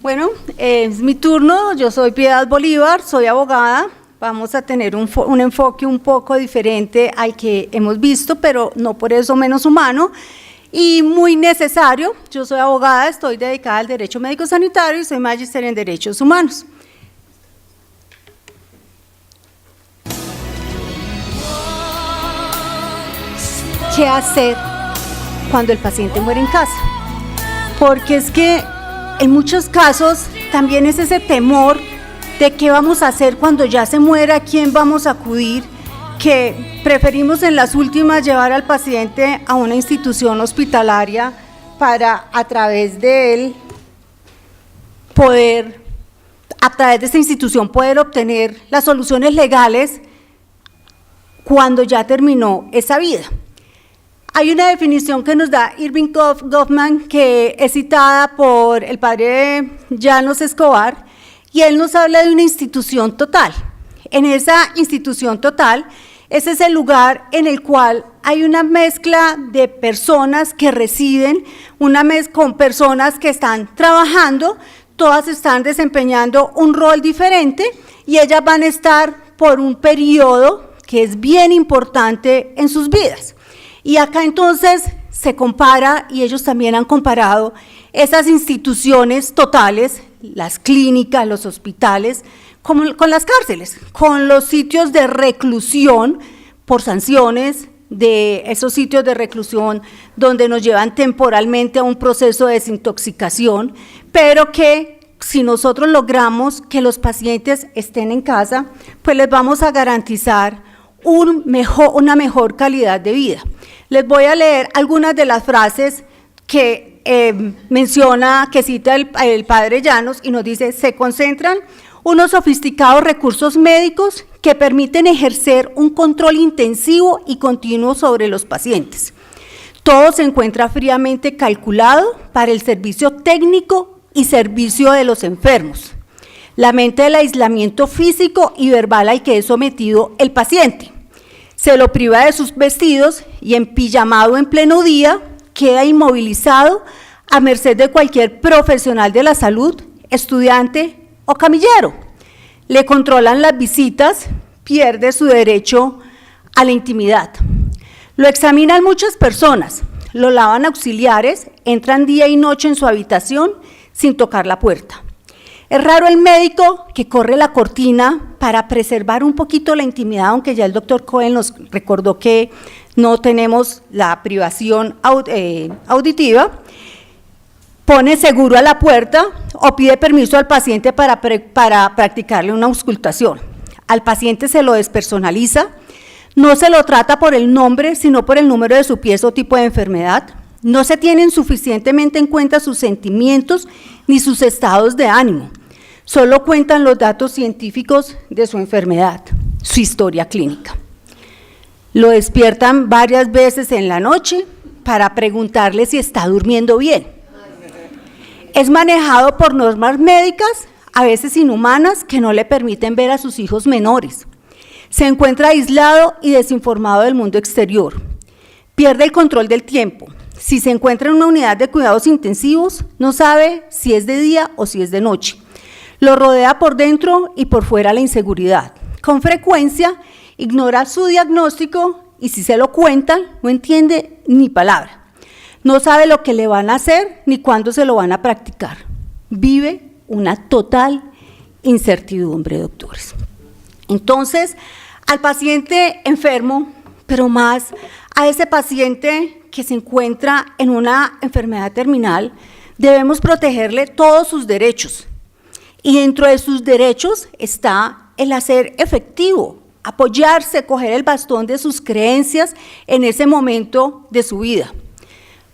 Bueno, es mi turno, yo soy Piedad Bolívar, soy abogada, vamos a tener un enfoque un poco diferente al que hemos visto, pero no por eso menos humano y muy necesario. Yo soy abogada, estoy dedicada al derecho médico sanitario y soy magíster en derechos humanos. ¿Qué hacer cuando el paciente muere en casa? Porque es que en muchos casos también es ese temor de qué vamos a hacer cuando ya se muera, a quién vamos a acudir, que preferimos en las últimas llevar al paciente a una institución hospitalaria para a través de él poder, a través de esta institución poder obtener las soluciones legales cuando ya terminó esa vida. Hay una definición que nos da Irving Goffman, que es citada por el padre Llanos Escobar, y él nos habla de una institución total. En esa institución total, ese es el lugar en el cual hay una mezcla de personas que residen, con personas que están trabajando, todas están desempeñando un rol diferente y ellas van a estar por un periodo que es bien importante en sus vidas. Y acá entonces se compara, y ellos también han comparado, esas instituciones totales, las clínicas, los hospitales, con las cárceles, con los sitios de reclusión por sanciones, de esos sitios de reclusión donde nos llevan temporalmente a un proceso de desintoxicación, pero que si nosotros logramos que los pacientes estén en casa, pues les vamos a garantizar una mejor calidad de vida. Les voy a leer algunas de las frases que que cita el padre Llanos y nos dice: se concentran unos sofisticados recursos médicos que permiten ejercer un control intensivo y continuo sobre los pacientes. Todo se encuentra fríamente calculado para el servicio técnico y servicio de los enfermos. La mente del aislamiento físico y verbal al que es sometido el paciente. Se lo priva de sus vestidos y en pijamado en pleno día queda inmovilizado a merced de cualquier profesional de la salud, estudiante o camillero. Le controlan las visitas, pierde su derecho a la intimidad. Lo examinan muchas personas, lo lavan auxiliares, entran día y noche en su habitación sin tocar la puerta. Es raro el médico que corre la cortina para preservar un poquito la intimidad, aunque ya el doctor Cohen nos recordó que no tenemos la privación auditiva, pone seguro a la puerta o pide permiso al paciente para practicarle una auscultación. Al paciente se lo despersonaliza, no se lo trata por el nombre, sino por el número de su pieza o tipo de enfermedad. No se tienen suficientemente en cuenta sus sentimientos ni sus estados de ánimo. Solo cuentan los datos científicos de su enfermedad, su historia clínica. Lo despiertan varias veces en la noche para preguntarle si está durmiendo bien. Es manejado por normas médicas, a veces inhumanas, que no le permiten ver a sus hijos menores. Se encuentra aislado y desinformado del mundo exterior. Pierde el control del tiempo. Si se encuentra en una unidad de cuidados intensivos, no sabe si es de día o si es de noche. Lo rodea por dentro y por fuera la inseguridad. Con frecuencia ignora su diagnóstico y si se lo cuentan, no entiende ni palabra. No sabe lo que le van a hacer ni cuándo se lo van a practicar. Vive una total incertidumbre, doctores. Entonces, al paciente enfermo, pero más a ese paciente que se encuentra en una enfermedad terminal, debemos protegerle todos sus derechos. Y dentro de sus derechos está el hacer efectivo, apoyarse, coger el bastón de sus creencias en ese momento de su vida.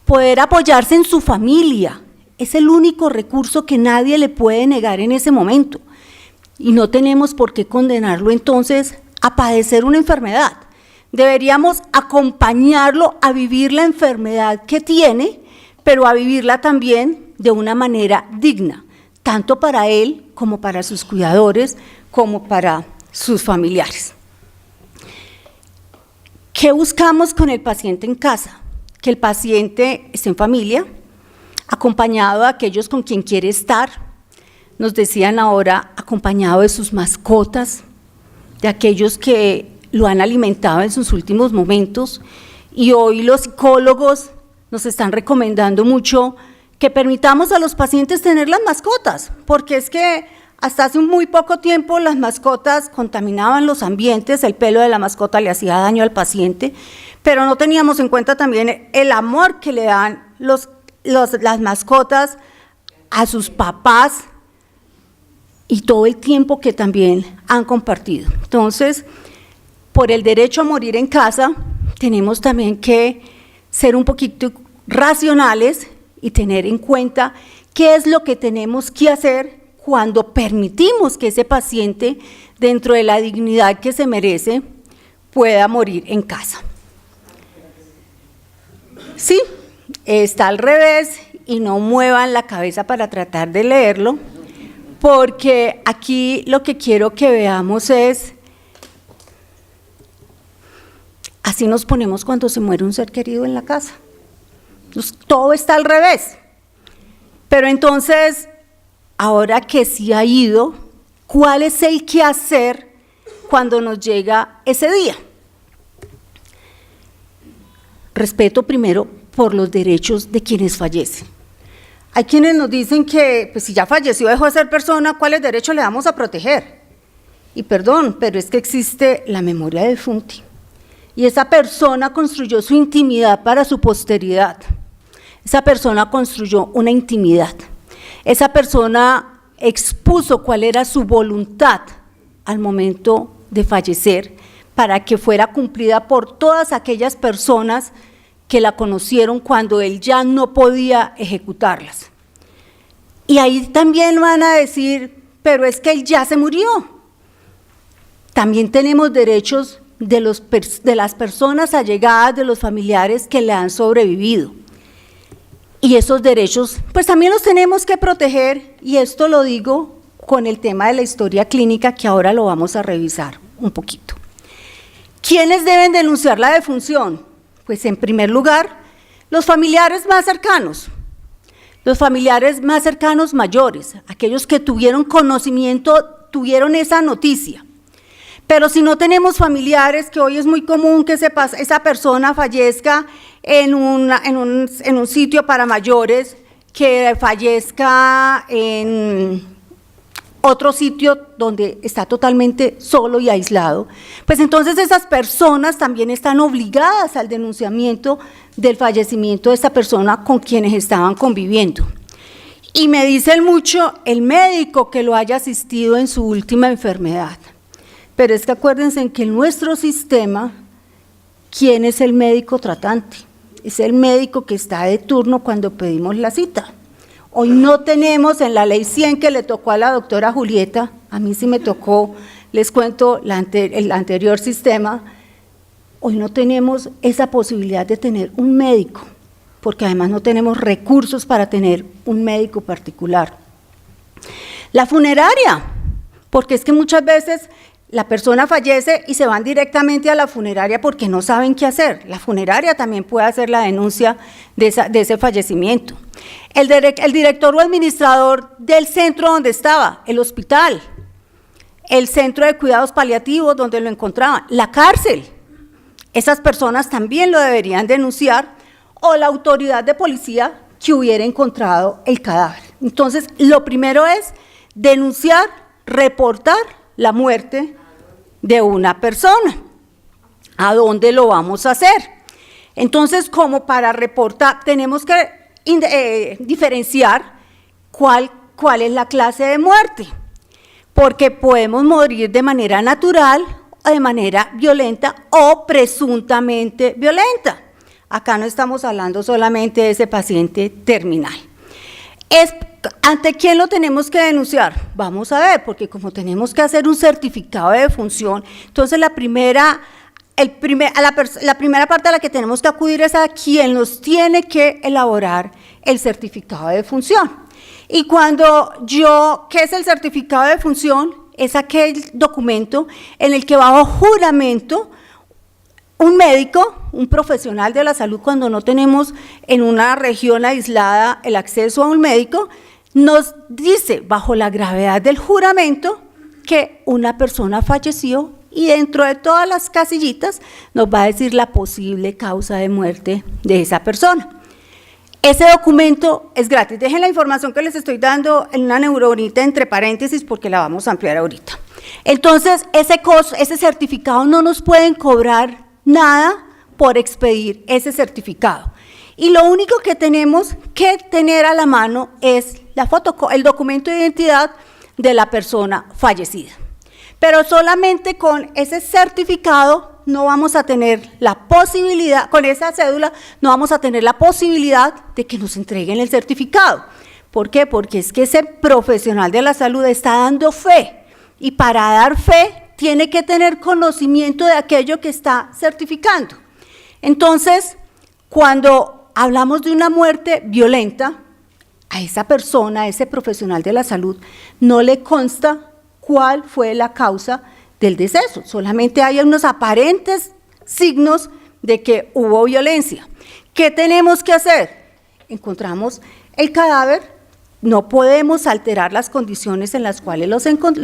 Poder apoyarse en su familia es el único recurso que nadie le puede negar en ese momento. Y no tenemos por qué condenarlo entonces a padecer una enfermedad. Deberíamos acompañarlo a vivir la enfermedad que tiene, pero a vivirla también de una manera digna, tanto para él como para sus cuidadores, como para sus familiares. ¿Qué buscamos con el paciente en casa? Que el paciente esté en familia, acompañado de aquellos con quien quiere estar, nos decían ahora, acompañado de sus mascotas, de aquellos que lo han alimentado en sus últimos momentos, y hoy los psicólogos nos están recomendando mucho que permitamos a los pacientes tener las mascotas, porque es que hasta hace muy poco tiempo las mascotas contaminaban los ambientes, el pelo de la mascota le hacía daño al paciente, pero no teníamos en cuenta también el amor que le dan las mascotas a sus papás y todo el tiempo que también han compartido. Entonces, por el derecho a morir en casa, tenemos también que ser un poquito racionales y tener en cuenta qué es lo que tenemos que hacer cuando permitimos que ese paciente, dentro de la dignidad que se merece, pueda morir en casa. Sí, está al revés y no muevan la cabeza para tratar de leerlo, porque aquí lo que quiero que veamos es, así nos ponemos cuando se muere un ser querido en la casa. Todo está al revés. Pero entonces, ahora que sí ha ido, ¿cuál es el qué hacer cuando nos llega ese día? Respeto primero por los derechos de quienes fallecen. Hay quienes nos dicen que pues, si ya falleció, dejó de ser persona, ¿cuáles derechos le vamos a proteger? Y perdón, pero es que existe la memoria del difunto. Y esa persona construyó su intimidad para su posteridad. Esa persona construyó una intimidad. Esa persona expuso cuál era su voluntad al momento de fallecer para que fuera cumplida por todas aquellas personas que la conocieron cuando él ya no podía ejecutarlas. Y ahí también van a decir, pero es que él ya se murió. También tenemos derechos de las personas allegadas, de los familiares que le han sobrevivido. Y esos derechos, pues también los tenemos que proteger, y esto lo digo con el tema de la historia clínica, que ahora lo vamos a revisar un poquito. ¿Quiénes deben denunciar la defunción? Pues en primer lugar, los familiares más cercanos mayores, aquellos que tuvieron conocimiento, tuvieron esa noticia. Pero si no tenemos familiares, que hoy es muy común que esa persona fallezca en un sitio para mayores, que fallezca en otro sitio donde está totalmente solo y aislado, pues entonces esas personas también están obligadas al denunciamiento del fallecimiento de esta persona con quienes estaban conviviendo. Y me dicen mucho el médico que lo haya asistido en su última enfermedad. Pero es que acuérdense que en nuestro sistema, ¿quién es el médico tratante? Es el médico que está de turno cuando pedimos la cita. Hoy no tenemos en la ley 100 que le tocó a la doctora Julieta, a mí sí me tocó, les cuento el anterior sistema, hoy no tenemos esa posibilidad de tener un médico, porque además no tenemos recursos para tener un médico particular. La funeraria, porque es que muchas veces la persona fallece y se van directamente a la funeraria porque no saben qué hacer. La funeraria también puede hacer la denuncia de ese fallecimiento. El director o administrador del centro donde estaba, el hospital, el centro de cuidados paliativos donde lo encontraban, la cárcel, esas personas también lo deberían denunciar, o la autoridad de policía que hubiera encontrado el cadáver. Entonces, lo primero es denunciar, reportar la muerte de una persona. ¿A dónde lo vamos a hacer? Entonces, como para reportar, tenemos que diferenciar cuál es la clase de muerte, porque podemos morir de manera natural, o de manera violenta o presuntamente violenta. Acá no estamos hablando solamente de ese paciente terminal. ¿Ante quién lo tenemos que denunciar? Vamos a ver, porque como tenemos que hacer un certificado de defunción, entonces la primera parte a la que tenemos que acudir es a quien nos tiene que elaborar el certificado de defunción. Y ¿qué es el certificado de defunción? Es aquel documento en el que bajo juramento un médico, un profesional de la salud, cuando no tenemos en una región aislada el acceso a un médico, nos dice, bajo la gravedad del juramento, que una persona falleció y dentro de todas las casillitas nos va a decir la posible causa de muerte de esa persona. Ese documento es gratis. Dejen la información que les estoy dando en una neuronita entre paréntesis porque la vamos a ampliar ahorita. Entonces, ese certificado no nos pueden cobrar nada por expedir ese certificado. Y lo único que tenemos que tener a la mano es el documento de identidad de la persona fallecida. Pero solamente con ese certificado no vamos a tener la posibilidad, con esa cédula no vamos a tener la posibilidad de que nos entreguen el certificado. ¿Por qué? Porque es que ese profesional de la salud está dando fe y para dar fe tiene que tener conocimiento de aquello que está certificando. Entonces, cuando hablamos de una muerte violenta, a esa persona, a ese profesional de la salud, no le consta cuál fue la causa del deceso, solamente hay unos aparentes signos de que hubo violencia. ¿Qué tenemos que hacer? Encontramos el cadáver, no podemos alterar las condiciones en las cuales lo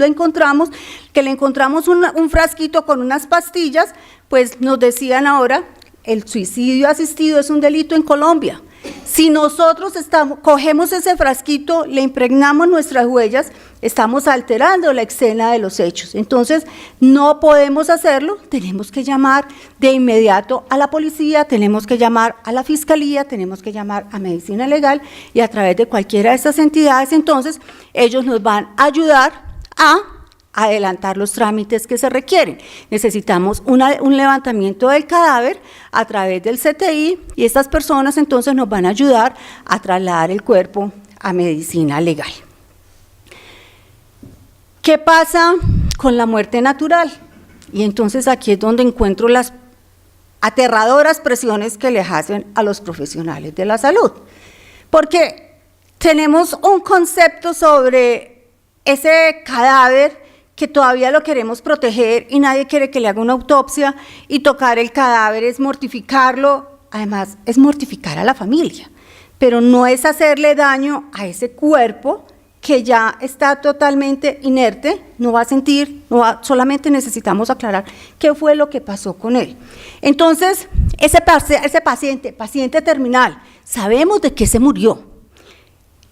encontramos, que le encontramos un frasquito con unas pastillas, pues nos decían ahora, el suicidio asistido es un delito en Colombia. Si nosotros cogemos ese frasquito, le impregnamos nuestras huellas, estamos alterando la escena de los hechos. Entonces, no podemos hacerlo, tenemos que llamar de inmediato a la policía, tenemos que llamar a la fiscalía, tenemos que llamar a medicina legal y a través de cualquiera de estas entidades, entonces, ellos nos van a ayudar a adelantar los trámites que se requieren. Necesitamos un levantamiento del cadáver a través del CTI y estas personas entonces nos van a ayudar a trasladar el cuerpo a medicina legal. ¿Qué pasa con la muerte natural? Y entonces aquí es donde encuentro las aterradoras presiones que les hacen a los profesionales de la salud, porque tenemos un concepto sobre ese cadáver que todavía lo queremos proteger y nadie quiere que le haga una autopsia y tocar el cadáver es mortificarlo, además es mortificar a la familia, pero no es hacerle daño a ese cuerpo que ya está totalmente inerte, no va a sentir, solamente necesitamos aclarar qué fue lo que pasó con él. Entonces, ese paciente terminal, sabemos de qué se murió.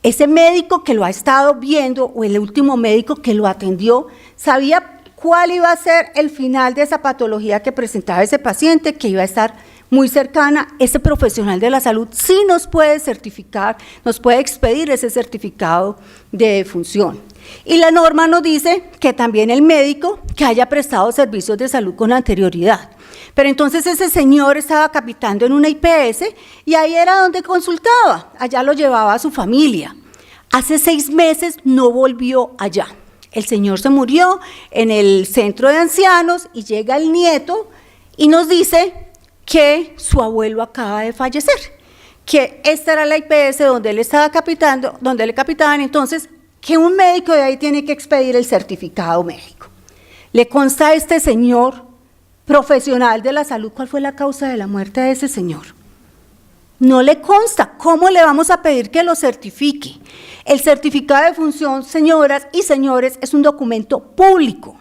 Ese médico que lo ha estado viendo o el último médico que lo atendió sabía cuál iba a ser el final de esa patología que presentaba ese paciente, que iba a estar muy cercana. Ese profesional de la salud sí nos puede certificar, nos puede expedir ese certificado de defunción. Y la norma nos dice que también el médico que haya prestado servicios de salud con anterioridad. Pero entonces ese señor estaba capitando en una IPS y ahí era donde consultaba, allá lo llevaba a su familia. Hace 6 meses no volvió allá. El señor se murió en el centro de ancianos y llega el nieto y nos dice que su abuelo acaba de fallecer, que esta era la IPS donde él estaba capitando, donde le capitaban, entonces que un médico de ahí tiene que expedir el certificado médico. Le consta a este señor profesional de la salud cuál fue la causa de la muerte de ese señor. No le consta. ¿Cómo le vamos a pedir que lo certifique? El certificado de defunción, señoras y señores, es un documento público.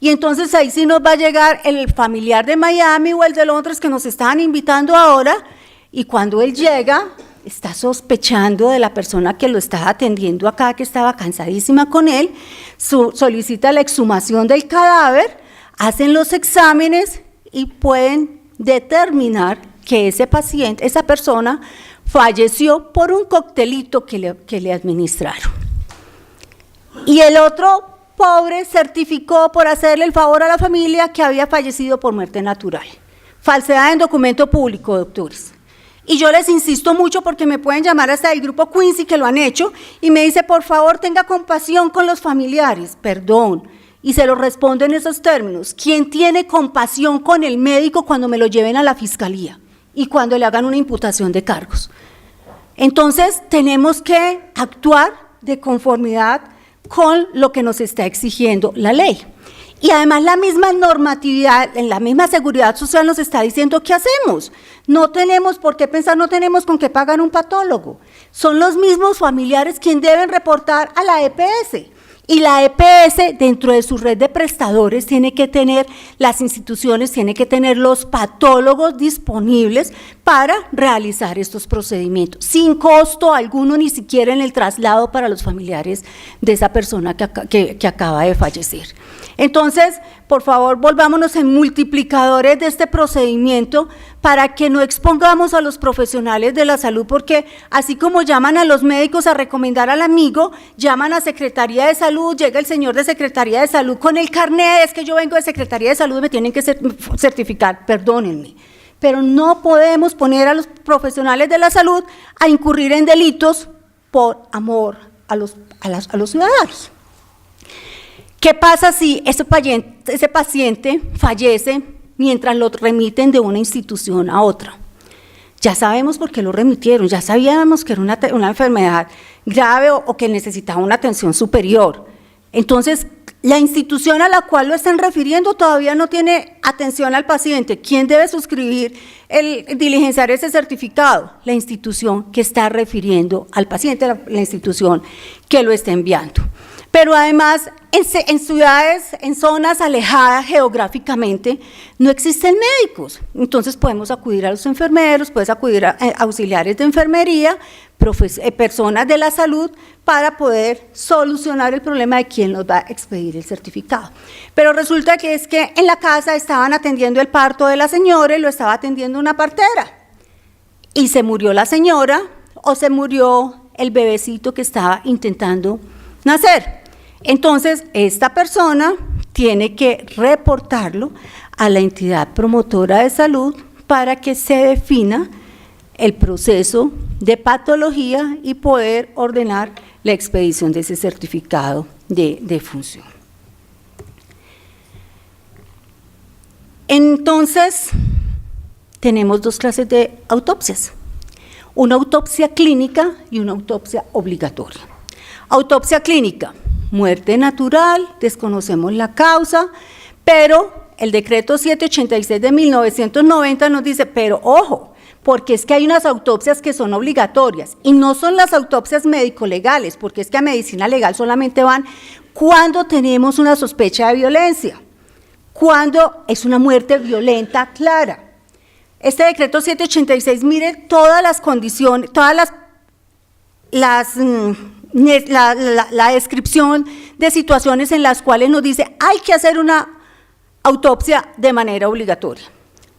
Y entonces ahí sí nos va a llegar el familiar de Miami o el de Londres que nos estaban invitando ahora, y cuando él llega, está sospechando de la persona que lo estaba atendiendo acá, que estaba cansadísima con él, solicita la exhumación del cadáver, hacen los exámenes y pueden determinar que ese paciente, esa persona, falleció por un coctelito que le administraron. Y el otro pobre certificó por hacerle el favor a la familia que había fallecido por muerte natural. Falsedad en documento público, doctores. Y yo les insisto mucho porque me pueden llamar hasta el grupo Quincy que lo han hecho y me dice, por favor, tenga compasión con los familiares. Perdón. Y se lo respondo en esos términos. ¿Quién tiene compasión con el médico cuando me lo lleven a la fiscalía y cuando le hagan una imputación de cargos? Entonces, tenemos que actuar de conformidad con lo que nos está exigiendo la ley. Y además la misma normatividad, en la misma seguridad social nos está diciendo qué hacemos. No tenemos por qué pensar, no tenemos con qué pagar un patólogo. Son los mismos familiares quienes deben reportar a la EPS. Y la EPS, dentro de su red de prestadores, tiene que tener, las instituciones tienen que tener los patólogos disponibles para realizar estos procedimientos, sin costo alguno, ni siquiera en el traslado para los familiares de esa persona que acaba de fallecer. Entonces, por favor, volvámonos en multiplicadores de este procedimiento para que no expongamos a los profesionales de la salud, porque así como llaman a los médicos a recomendar al amigo, llaman a Secretaría de Salud, llega el señor de Secretaría de Salud con el carnet, es que yo vengo de Secretaría de Salud, me tienen que certificar, perdónenme. Pero no podemos poner a los profesionales de la salud a incurrir en delitos por amor a los ciudadanos. ¿Qué pasa si ese paciente fallece mientras lo remiten de una institución a otra? Ya sabemos por qué lo remitieron, ya sabíamos que era una enfermedad grave o que necesitaba una atención superior. Entonces, la institución a la cual lo están refiriendo todavía no tiene atención al paciente. ¿Quién debe suscribir, diligenciar ese certificado? La institución que está refiriendo al paciente, la institución que lo está enviando. Pero además, en ciudades, en zonas alejadas geográficamente, no existen médicos. Entonces podemos acudir a los enfermeros, puedes acudir a auxiliares de enfermería, personas de la salud, para poder solucionar el problema de quién nos va a expedir el certificado. Pero resulta que es que en la casa estaban atendiendo el parto de la señora y lo estaba atendiendo una partera. Y se murió la señora o se murió el bebecito que estaba intentando nacer. Entonces, esta persona tiene que reportarlo a la entidad promotora de salud para que se defina el proceso de patología y poder ordenar la expedición de ese certificado de defunción. Entonces, tenemos dos clases de autopsias, una autopsia clínica y una autopsia obligatoria. Autopsia clínica, muerte natural, desconocemos la causa, pero el decreto 786 de 1990 nos dice, pero ojo, porque es que hay unas autopsias que son obligatorias y no son las autopsias médico-legales, porque es que a medicina legal solamente van cuando tenemos una sospecha de violencia, cuando es una muerte violenta clara. Este decreto 786, mire todas las condiciones, todas la descripción de situaciones en las cuales nos dice hay que hacer una autopsia de manera obligatoria.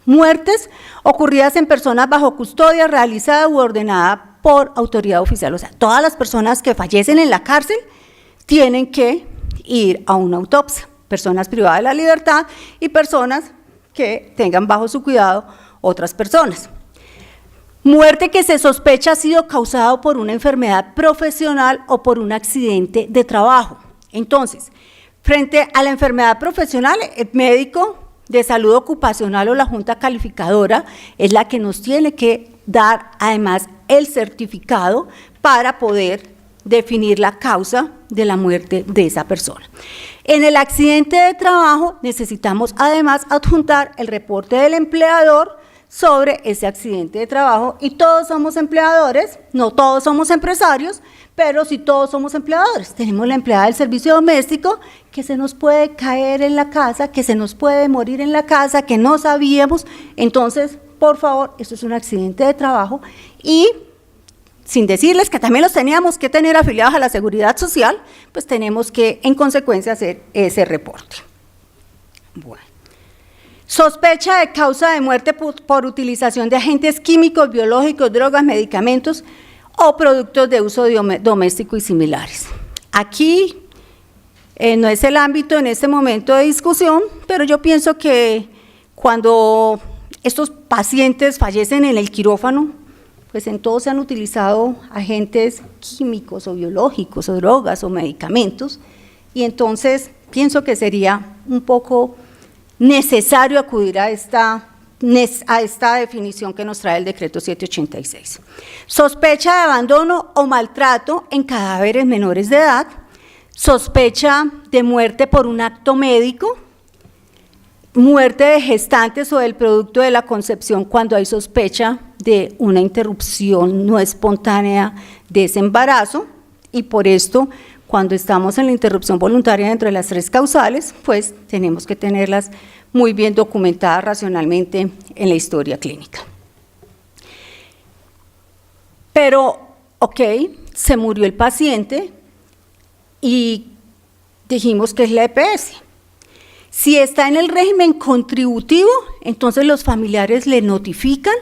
Muertes ocurridas en personas bajo custodia, realizada u ordenada por autoridad oficial. O sea, todas las personas que fallecen en la cárcel tienen que ir a una autopsia. Personas privadas de la libertad y personas que tengan bajo su cuidado otras personas. Muerte que se sospecha ha sido causada por una enfermedad profesional o por un accidente de trabajo. Entonces, frente a la enfermedad profesional, el médico de salud ocupacional o la junta calificadora es la que nos tiene que dar además el certificado para poder definir la causa de la muerte de esa persona. En el accidente de trabajo necesitamos además adjuntar el reporte del empleador sobre ese accidente de trabajo y todos somos empleadores, no todos somos empresarios, pero sí todos somos empleadores. Tenemos la empleada del servicio doméstico que se nos puede caer en la casa, que se nos puede morir en la casa, que no sabíamos. Entonces, por favor, esto es un accidente de trabajo y sin decirles que también los teníamos que tener afiliados a la Seguridad Social, pues tenemos que en consecuencia hacer ese reporte. Bueno. Sospecha de causa de muerte por utilización de agentes químicos, biológicos, drogas, medicamentos o productos de uso doméstico y similares. Aquí no es el ámbito en este momento de discusión, pero yo pienso que cuando estos pacientes fallecen en el quirófano, pues en todo se han utilizado agentes químicos o biológicos o drogas o medicamentos, y entonces pienso que sería un poco necesario acudir a esta definición que nos trae el decreto 786. Sospecha de abandono o maltrato en cadáveres menores de edad, sospecha de muerte por un acto médico, muerte de gestantes o del producto de la concepción cuando hay sospecha de una interrupción no espontánea de ese embarazo, y por esto, cuando estamos en la interrupción voluntaria entre las 3 causales, pues tenemos que tenerlas muy bien documentadas racionalmente en la historia clínica. Pero, ok, se murió el paciente y dijimos que es la EPS. Si está en el régimen contributivo, entonces los familiares le notifican,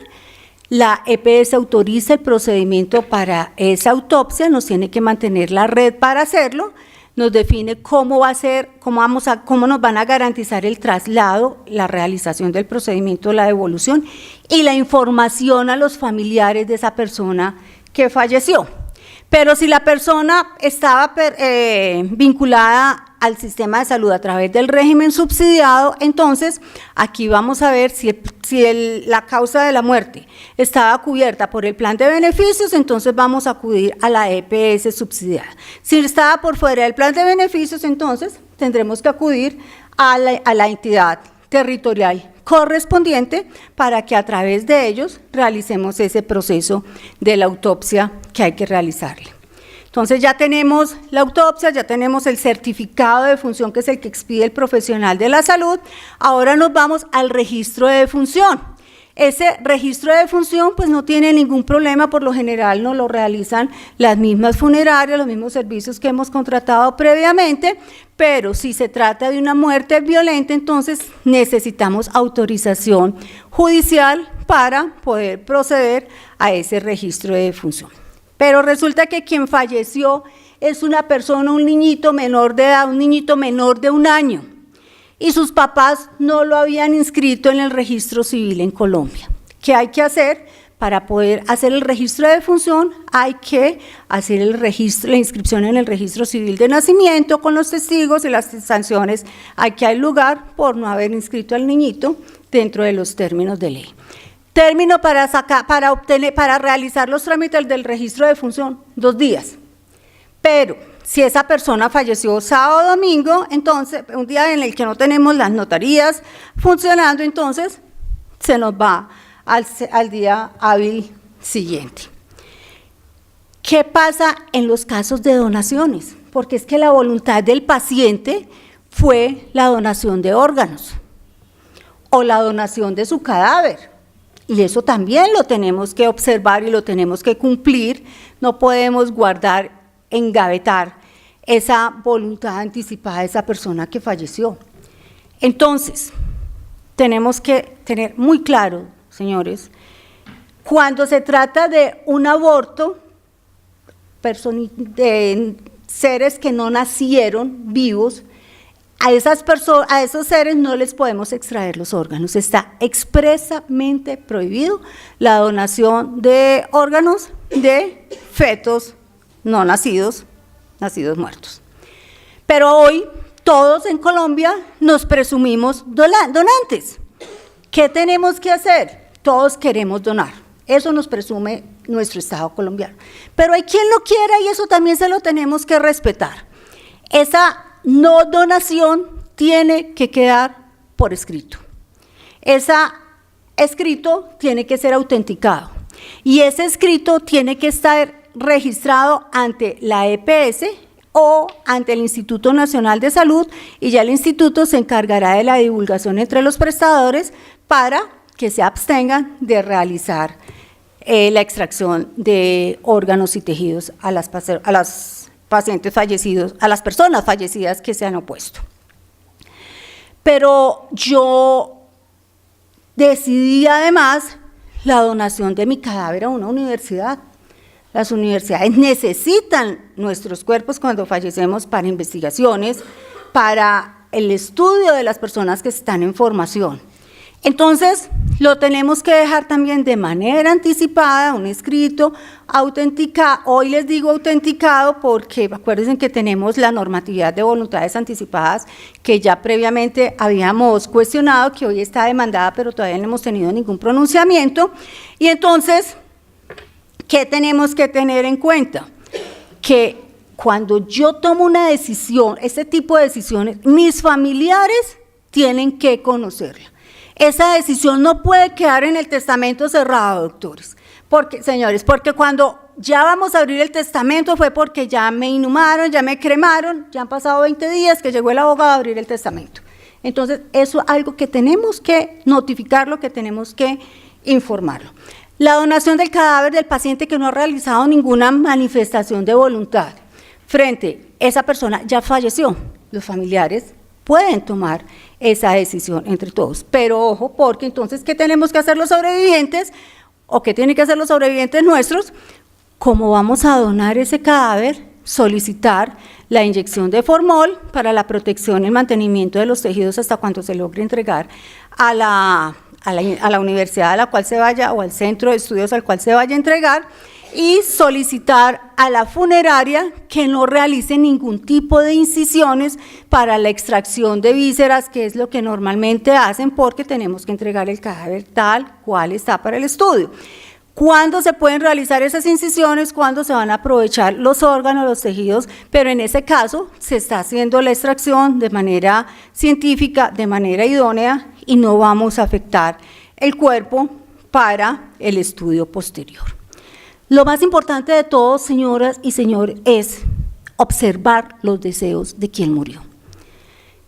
la EPS autoriza el procedimiento para esa autopsia, nos tiene que mantener la red para hacerlo, nos define cómo va a ser, cómo nos van a garantizar el traslado, la realización del procedimiento, la devolución y la información a los familiares de esa persona que falleció. Pero si la persona estaba vinculada al sistema de salud a través del régimen subsidiado, entonces aquí vamos a ver si la causa de la muerte estaba cubierta por el plan de beneficios, entonces vamos a acudir a la EPS subsidiada. Si estaba por fuera del plan de beneficios, entonces tendremos que acudir a la entidad territorial correspondiente para que a través de ellos realicemos ese proceso de la autopsia que hay que realizarle. Entonces ya tenemos la autopsia, ya tenemos el certificado de defunción, que es el que expide el profesional de la salud. Ahora nos vamos al registro de defunción. Ese registro de defunción pues no tiene ningún problema, por lo general nos lo realizan las mismas funerarias, los mismos servicios que hemos contratado previamente, pero si se trata de una muerte violenta, entonces necesitamos autorización judicial para poder proceder a ese registro de defunción. Pero resulta que quien falleció es una persona, un niñito menor de edad, un niñito menor de 1 año, y sus papás no lo habían inscrito en el registro civil en Colombia. ¿Qué hay que hacer? Para poder hacer el registro de defunción hay que hacer la inscripción en el registro civil de nacimiento con los testigos y las sanciones hay que dar lugar por no haber inscrito al niñito dentro de los términos de ley. Término para realizar los trámites del registro de defunción, 2 días. Pero si esa persona falleció sábado o domingo, entonces un día en el que no tenemos las notarías funcionando, entonces se nos va al día hábil siguiente. ¿Qué pasa en los casos de donaciones? Porque es que la voluntad del paciente fue la donación de órganos o la donación de su cadáver. Y eso también lo tenemos que observar y lo tenemos que cumplir, no podemos guardar, engavetar esa voluntad anticipada de esa persona que falleció. Entonces, tenemos que tener muy claro, señores, cuando se trata de un aborto, de seres que no nacieron vivos, a esos seres no les podemos extraer los órganos. Está expresamente prohibido la donación de órganos de fetos no nacidos, nacidos muertos. Pero hoy todos en Colombia nos presumimos donantes. ¿Qué tenemos que hacer? Todos queremos donar. Eso nos presume nuestro Estado colombiano. Pero hay quien lo quiera y eso también se lo tenemos que respetar. Esa no donación tiene que quedar por escrito. Ese escrito tiene que ser autenticado y ese escrito tiene que estar registrado ante la EPS o ante el Instituto Nacional de Salud y ya el instituto se encargará de la divulgación entre los prestadores para que se abstengan de realizar la extracción de órganos y tejidos a las pacientes fallecidos, a las personas fallecidas que se han opuesto. Pero yo decidí además la donación de mi cadáver a una universidad. Las universidades necesitan nuestros cuerpos cuando fallecemos para investigaciones, para el estudio de las personas que están en formación. Entonces, lo tenemos que dejar también de manera anticipada, un escrito autenticado. Hoy les digo autenticado porque acuérdense que tenemos la normatividad de voluntades anticipadas que ya previamente habíamos cuestionado, que hoy está demandada, pero todavía no hemos tenido ningún pronunciamiento. Y entonces, ¿qué tenemos que tener en cuenta? Que cuando yo tomo una decisión, este tipo de decisiones, mis familiares tienen que conocerla. Esa decisión no puede quedar en el testamento cerrado, doctores. Porque, señores, porque cuando ya vamos a abrir el testamento fue porque ya me inhumaron, ya me cremaron, ya han pasado 20 días que llegó el abogado a abrir el testamento. Entonces, eso es algo que tenemos que notificarlo, que tenemos que informarlo. La donación del cadáver del paciente que no ha realizado ninguna manifestación de voluntad frente a esa persona ya falleció. Los familiares pueden tomar esa decisión entre todos, pero ojo, porque entonces, ¿qué tenemos que hacer los sobrevivientes? ¿O qué tienen que hacer los sobrevivientes nuestros? ¿Cómo vamos a donar ese cadáver? Solicitar la inyección de formol para la protección y el mantenimiento de los tejidos hasta cuando se logre entregar a la universidad a la cual se vaya o al centro de estudios al cual se vaya a entregar, y solicitar a la funeraria que no realice ningún tipo de incisiones para la extracción de vísceras, que es lo que normalmente hacen, porque tenemos que entregar el cadáver tal cual está para el estudio. ¿Cuándo se pueden realizar esas incisiones? Cuando se van a aprovechar los órganos, los tejidos, pero en ese caso se está haciendo la extracción de manera científica, de manera idónea, y no vamos a afectar el cuerpo para el estudio posterior. Lo más importante de todo, señoras y señores, es observar los deseos de quien murió.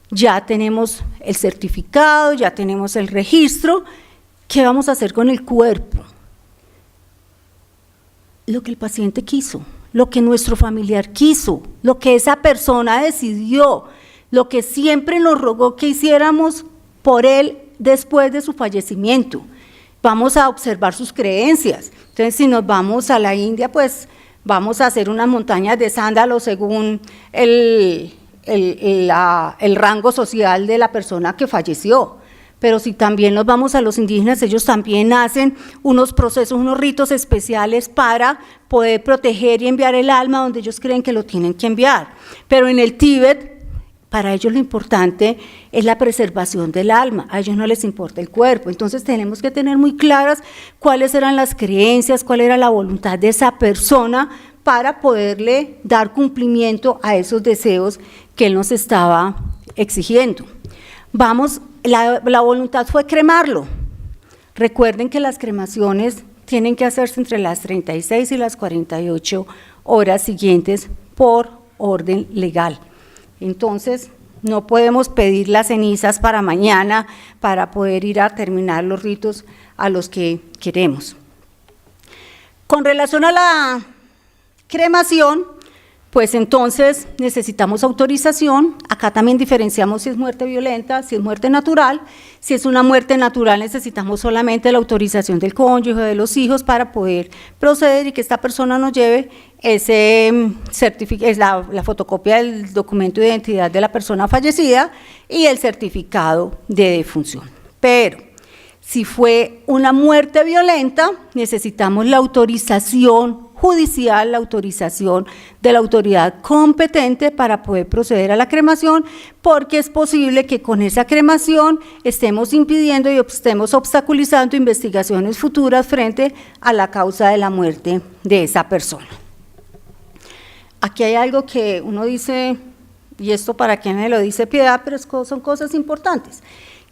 Ya tenemos el certificado, ya tenemos el registro. ¿Qué vamos a hacer con el cuerpo? Lo que el paciente quiso, lo que nuestro familiar quiso, lo que esa persona decidió, lo que siempre nos rogó que hiciéramos por él después de su fallecimiento. Vamos a observar sus creencias. Entonces, si nos vamos a la India, pues vamos a hacer unas montañas de sándalos según el rango social de la persona que falleció. Pero si también nos vamos a los indígenas, ellos también hacen unos procesos, unos ritos especiales para poder proteger y enviar el alma donde ellos creen que lo tienen que enviar. Pero en el Tíbet, para ellos lo importante es la preservación del alma, a ellos no les importa el cuerpo. Entonces tenemos que tener muy claras cuáles eran las creencias, cuál era la voluntad de esa persona para poderle dar cumplimiento a esos deseos que él nos estaba exigiendo. La voluntad fue cremarlo. Recuerden que las cremaciones tienen que hacerse entre las 36 y las 48 horas siguientes por orden legal. Entonces, no podemos pedir las cenizas para mañana para poder ir a terminar los ritos a los que queremos. Con relación a la cremación, pues entonces necesitamos autorización. Acá también diferenciamos si es muerte violenta, si es muerte natural. Si es una muerte natural, necesitamos solamente la autorización del cónyuge, de los hijos, para poder proceder y que esta persona nos lleve ese certificado, es la fotocopia del documento de identidad de la persona fallecida y el certificado de defunción. Pero si fue una muerte violenta, necesitamos la autorización judicial, la autorización de la autoridad competente para poder proceder a la cremación, porque es posible que con esa cremación estemos impidiendo y estemos obstaculizando investigaciones futuras frente a la causa de la muerte de esa persona. Aquí hay algo que uno dice, y esto para quien me lo dice Piedad, pero son cosas importantes.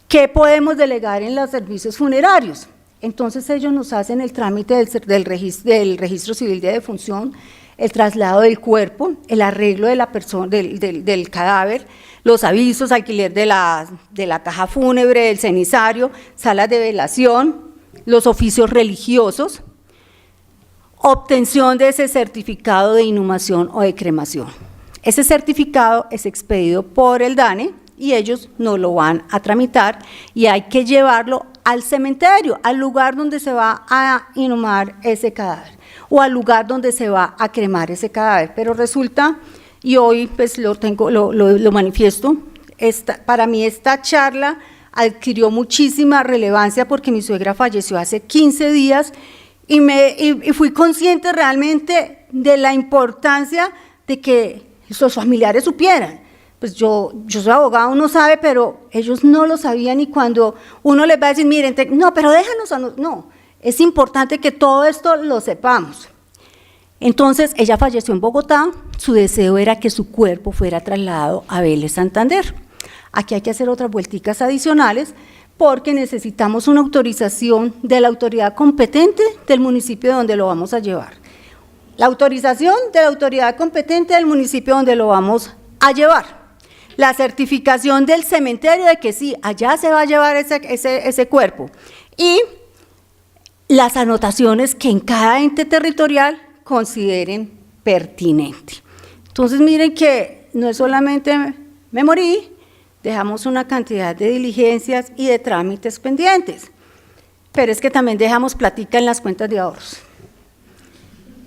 ¿Qué podemos delegar en los servicios funerarios? Entonces ellos nos hacen el trámite del registro civil de defunción, el traslado del cuerpo, el arreglo de la persona, del cadáver, los avisos, alquiler de la caja fúnebre, el cenizario, salas de velación, los oficios religiosos, obtención de ese certificado de inhumación o de cremación. Ese certificado es expedido por el DANE y ellos nos lo van a tramitar y hay que llevarlo al cementerio, al lugar donde se va a inhumar ese cadáver o al lugar donde se va a cremar ese cadáver. Pero resulta, y hoy pues lo manifiesto, para mí esta charla adquirió muchísima relevancia porque mi suegra falleció hace 15 días y fui consciente realmente de la importancia de que sus familiares supieran. Pues yo soy abogado, uno sabe, pero ellos no lo sabían, y cuando uno les va a decir, miren, no, pero déjanos, no, es importante que todo esto lo sepamos. Entonces, ella falleció en Bogotá, su deseo era que su cuerpo fuera trasladado a Vélez Santander. Aquí hay que hacer otras vuelticas adicionales porque necesitamos una autorización de la autoridad competente del municipio donde lo vamos a llevar. La autorización de la autoridad competente del municipio donde lo vamos a llevar. La certificación del cementerio de que sí, allá se va a llevar ese cuerpo. Y las anotaciones que en cada ente territorial consideren pertinente. Entonces miren que no es solamente me morí, dejamos una cantidad de diligencias y de trámites pendientes, pero es que también dejamos platica en las cuentas de ahorros.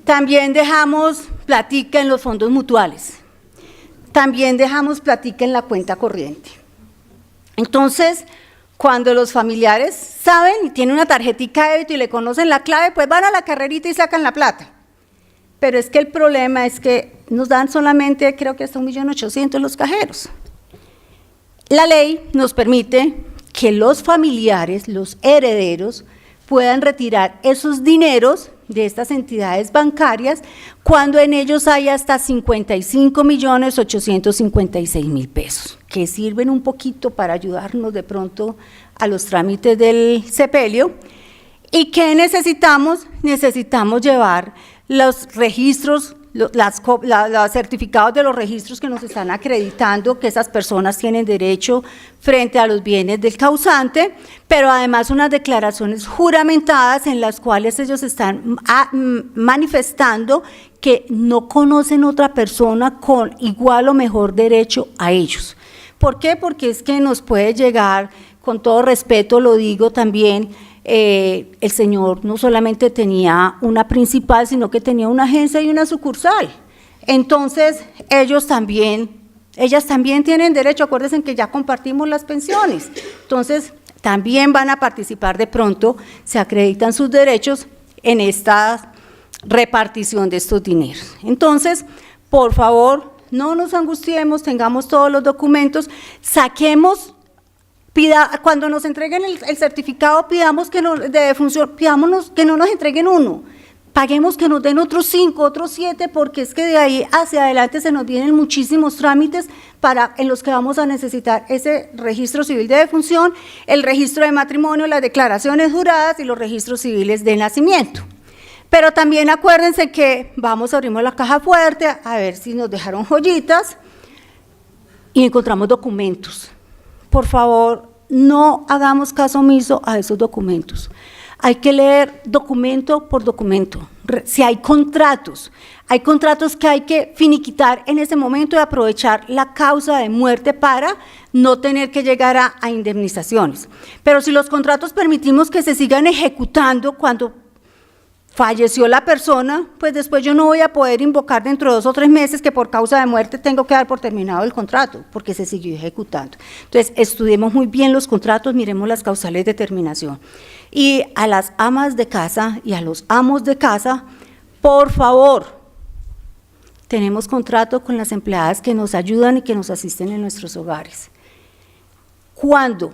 También dejamos platica en los fondos mutuales. También dejamos platica en la cuenta corriente. Entonces, cuando los familiares saben y tienen una tarjetita de débito y le conocen la clave, pues van a la carrerita y sacan la plata. Pero es que el problema es que nos dan solamente, creo que hasta 1.800.000 los cajeros. La ley nos permite que los familiares, los herederos, puedan retirar esos dineros de estas entidades bancarias cuando en ellos hay hasta 55.856.000 pesos, que sirven un poquito para ayudarnos de pronto a los trámites del sepelio. ¿Y qué necesitamos? Necesitamos llevar los registros, los certificados de los registros que nos están acreditando que esas personas tienen derecho frente a los bienes del causante, pero además unas declaraciones juramentadas en las cuales ellos están manifestando que no conocen otra persona con igual o mejor derecho a ellos. ¿Por qué? Porque es que nos puede llegar, con todo respeto lo digo también, el señor no solamente tenía una principal, sino que tenía una agencia y una sucursal. Entonces, ellas también tienen derecho, acuérdense que ya compartimos las pensiones. Entonces, también van a participar de pronto, se acreditan sus derechos en esta repartición de estos dineros. Entonces, por favor, no nos angustiemos, tengamos todos los documentos, saquemos. Cuando nos entreguen el certificado, pidamos que de defunción, pidámonos que no nos entreguen uno, paguemos que nos den otros 5, otros 7, porque es que de ahí hacia adelante se nos vienen muchísimos trámites en los que vamos a necesitar ese registro civil de defunción, el registro de matrimonio, las declaraciones juradas y los registros civiles de nacimiento. Pero también acuérdense que abrimos la caja fuerte a ver si nos dejaron joyitas y encontramos documentos. Por favor, no hagamos caso omiso a esos documentos. Hay que leer documento por documento. Si hay contratos que hay que finiquitar en ese momento y aprovechar la causa de muerte para no tener que llegar a indemnizaciones. Pero si los contratos permitimos que se sigan ejecutando cuando falleció la persona, pues después yo no voy a poder invocar dentro de 2 o 3 meses que por causa de muerte tengo que dar por terminado el contrato, porque se siguió ejecutando. Entonces, estudiemos muy bien los contratos, miremos las causales de terminación. Y a las amas de casa y a los amos de casa, por favor, tenemos contrato con las empleadas que nos ayudan y que nos asisten en nuestros hogares. Cuando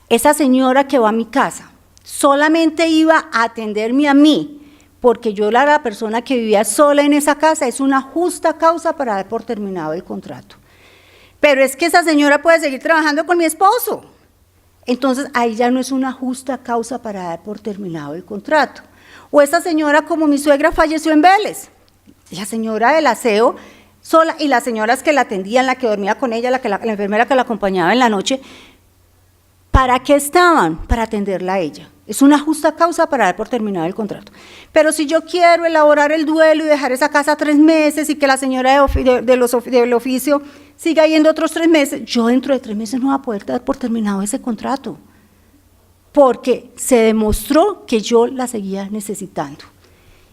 esa señora que va a mi casa solamente iba a atenderme a mí, porque yo era la persona que vivía sola en esa casa, es una justa causa para dar por terminado el contrato. Pero es que esa señora puede seguir trabajando con mi esposo. Entonces, ahí ya no es una justa causa para dar por terminado el contrato. O esa señora, como mi suegra falleció en Vélez, la señora del aseo sola y las señoras que la atendían, la que dormía con ella, la enfermera que la acompañaba en la noche, ¿para qué estaban? Para atenderla a ella. Es una justa causa para dar por terminado el contrato. Pero si yo quiero elaborar el duelo y dejar esa casa 3 meses y que la señora del oficio siga yendo otros 3 meses, yo dentro de 3 meses no voy a poder dar por terminado ese contrato, porque se demostró que yo la seguía necesitando.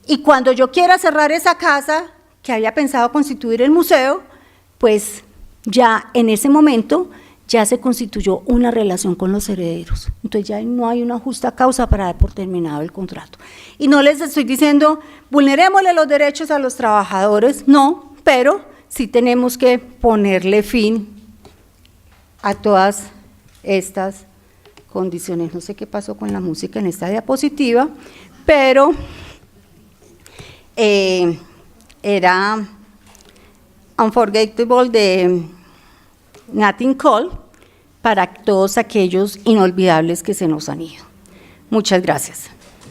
Y cuando yo quiera cerrar esa casa, que había pensado constituir el museo, pues ya en ese momento ya se constituyó una relación con los herederos. Entonces ya no hay una justa causa para dar por terminado el contrato. Y no les estoy diciendo, vulnerémosle los derechos a los trabajadores, no, pero sí tenemos que ponerle fin a todas estas condiciones. No sé qué pasó con la música en esta diapositiva, pero era Unforgettable de Nat King Cole, para todos aquellos inolvidables que se nos han ido. Muchas gracias.